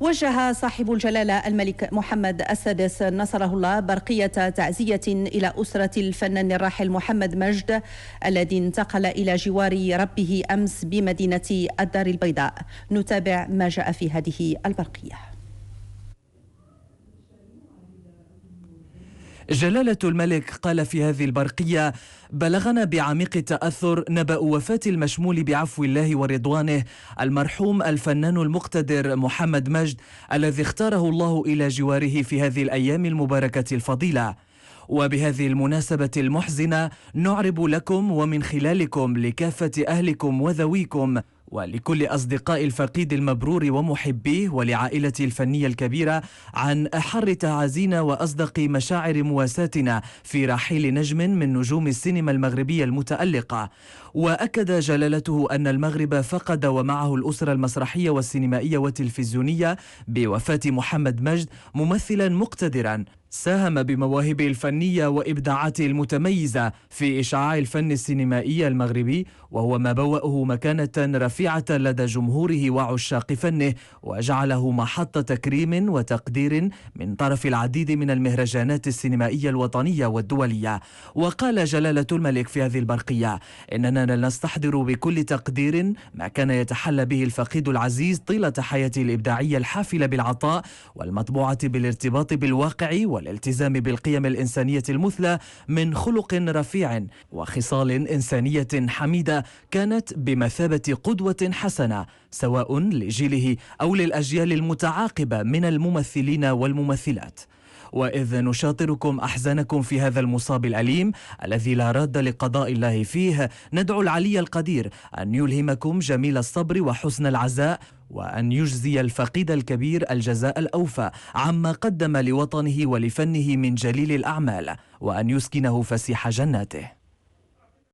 وجه صاحب الجلالة الملك محمد السادس نصره الله برقية تعزية إلى أسرة الفنان الراحل محمد مجد الذي انتقل إلى جوار ربه أمس بمدينة الدار البيضاء. نتابع ما جاء في هذه البرقية. جلالة الملك قال في هذه البرقية: بلغنا بعميق التأثر نبأ وفاة المشمول بعفو الله ورضوانه المرحوم الفنان المقتدر محمد مجد الذي اختاره الله إلى جواره في هذه الأيام المباركة الفضيلة. وبهذه المناسبة المحزنة نعرب لكم ومن خلالكم لكافة أهلكم وذويكم ولكل أصدقاء الفقيد المبرور ومحبيه ولعائلته الفنية الكبيرة عن أحر تعازينا وأصدق مشاعر مواساتنا في رحيل نجم من نجوم السينما المغربية المتألقة. وأكد جلالته أن المغرب فقد ومعه الأسرة المسرحية والسينمائية والتلفزيونية بوفاة محمد مجد ممثلا مقتدرا ساهم بمواهبه الفنية وإبداعاته المتميزة في إشعاع الفن السينمائي المغربي، وهو ما بوأه مكانة رفيعة لدى جمهوره وعشاق فنه وجعله محط تكريم وتقدير من طرف العديد من المهرجانات السينمائية الوطنية والدولية. وقال جلالة الملك في هذه البرقية: إننا نستحضر بكل تقدير ما كان يتحلى به الفقيد العزيز طيلة حياته الإبداعية الحافلة بالعطاء والمطبوعة بالارتباط بالواقع والالتزام بالقيم الإنسانية المثلى من خلق رفيع وخصال إنسانية حميدة كانت بمثابة قدوة حسنة سواء لجيله أو للأجيال المتعاقبة من الممثلين والممثلات. وإذ نشاطركم أحزانكم في هذا المصاب الأليم الذي لا راد لقضاء الله فيه، ندعو العلي القدير أن يلهمكم جميل الصبر وحسن العزاء، وأن يجزي الفقيد الكبير الجزاء الأوفى عما قدم لوطنه ولفنه من جليل الأعمال، وأن يسكنه فسيح جناته.